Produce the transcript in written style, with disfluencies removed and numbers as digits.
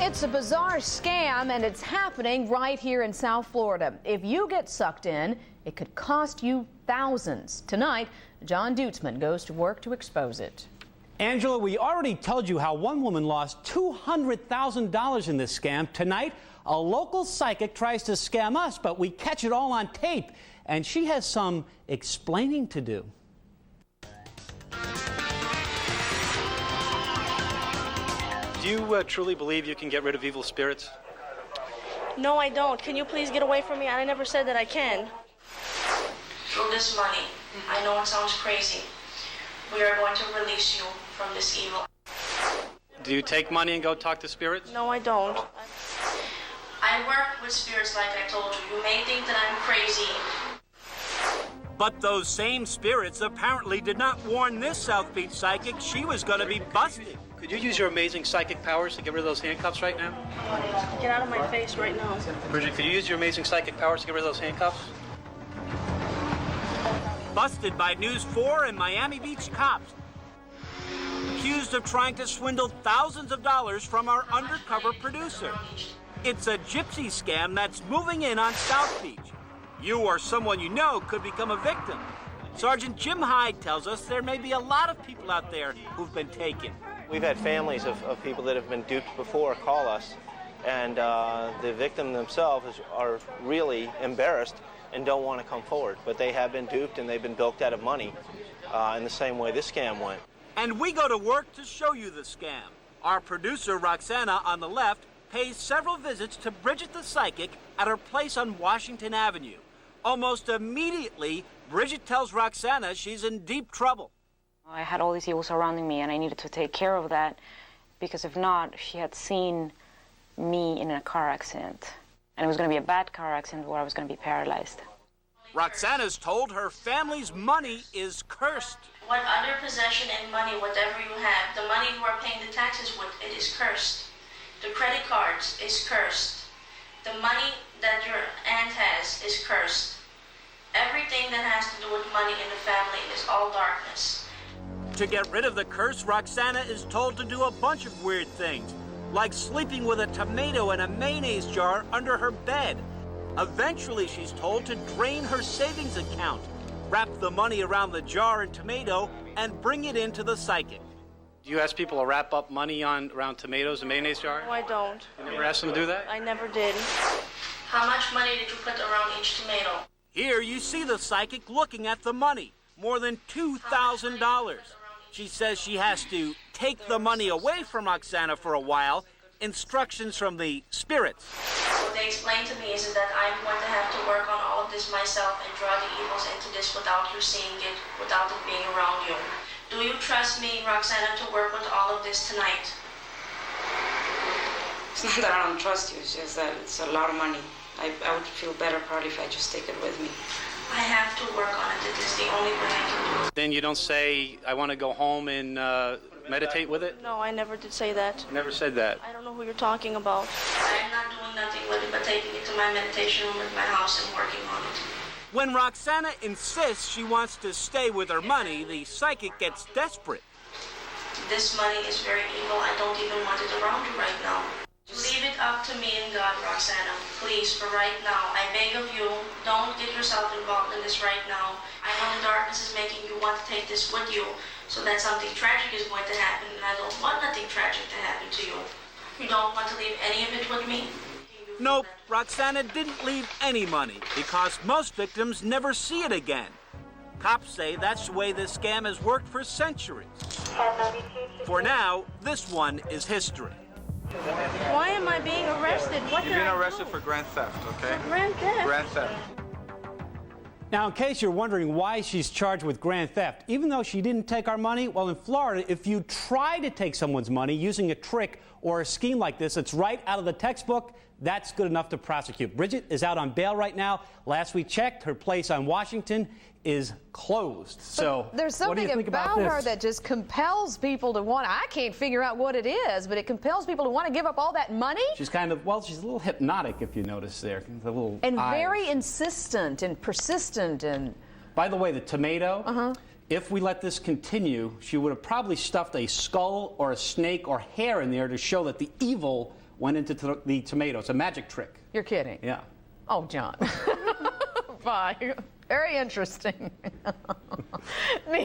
It's a bizarre scam, and it's happening right here in South Florida. If you get sucked in, it could cost you thousands. Tonight, John Dutzman goes to work to expose it. Angela, we already told you how one woman lost $200,000 in this scam. Tonight, a local psychic tries to scam us, but we catch it all on tape. And she has some explaining to do. Do you truly believe you can get rid of evil spirits? No, I don't. Can you please get away from me? I never said that I can. Through this money, I know it sounds crazy. We are going to release you from this evil. Do you take money and go talk to spirits? No, I don't. I work with spirits like I told you. You may think that I'm crazy. But those same spirits apparently did not warn this South Beach psychic she was going to be busted. Could you use your amazing psychic powers to get rid of those handcuffs right now? Get out of my face right now. Bridget, could you use your amazing psychic powers to get rid of those handcuffs? Busted by News 4 and Miami Beach cops. Accused of trying to swindle thousands of dollars from our undercover producer. It's a gypsy scam that's moving in on South Beach. You or someone you know could become a victim. Sergeant Jim Hyde tells us there may be a lot of people out there who've been taken. We've had families of people that have been duped before call us, and the victim themselves are really embarrassed and don't want to come forward. But they have been duped and they've been bilked out of money in the same way this scam went. And we go to work to show you the scam. Our producer, Roxana, on the left, pays several visits to Bridget the Psychic at her place on Washington Avenue. Almost immediately, Bridget tells Roxana she's in deep trouble. I had all these evil surrounding me, and I needed to take care of that, because if not, she had seen me in a car accident. And it was going to be a bad car accident where I was going to be paralyzed. Roxana's told her family's money is cursed. What other possession and money, whatever you have, the money you are paying the taxes with, it is cursed. The credit cards is cursed. The money that your aunt has is cursed. Everything that has to do with money in the family is all darkness. To get rid of the curse, Roxana is told to do a bunch of weird things, like sleeping with a tomato in a mayonnaise jar under her bed. Eventually, she's told to drain her savings account, wrap the money around the jar and tomato, and bring it into the psychic. Do you ask people to wrap up money around tomatoes and mayonnaise jar? No, I don't. You never asked them to do that? I never did. How much money did you put around each tomato? Here you see the psychic looking at the money, more than $2,000. She says she has to take the money away from Roxana for a while. Instructions from the spirits. What they explained to me is that I'm going to have to work on all of this myself and draw the evils into this without you seeing it, without it being around you. Do you trust me, Roxana, to work with all of this tonight? It's not that I don't trust you, it's just that it's a lot of money. I would feel better probably if I just take it with me. I have to work on it. It is the only way I can do it. Then you don't say, I want to go home and meditate with it? No, I never did say that. Never said that. I don't know who you're talking about. I am not doing nothing with it but taking it to my meditation room at my house and working on it. When Roxana insists she wants to stay with her money, the psychic gets desperate. This money is very evil. I don't even want it around you right now. Leave it up to me and God, Roxana. Please, for right now, I beg of you, don't get yourself involved in this right now. I know the darkness is making you want to take this with you, so that something tragic is going to happen, and I don't want nothing tragic to happen to you. You don't want to leave any of it with me? Nope, Roxana didn't leave any money because most victims never see it again. Cops say that's the way this scam has worked for centuries. For now, this one is history. Why am I being arrested? What You're being arrested for grand theft, okay? For grand theft? Grand theft. Now, in case you're wondering why she's charged with grand theft, even though she didn't take our money, well, in Florida, if you try to take someone's money using a trick or a scheme like this, it's right out of the textbook. That's good enough to prosecute. Bridget is out on bail right now. Last we checked, her place on Washington is closed. So there's something about her that just compels people to want. I can't figure out what it is, but it compels people to want to give up all that money. She's kind of, well, she's a little hypnotic, if you notice there. The little and eyes. Very insistent and persistent. And by the way, the tomato, if we let this continue, she would have probably stuffed a skull or a snake or hair in there to show that the evil went into the tomatoes. A magic trick. You're kidding. Yeah. Oh, John. Bye. Very interesting.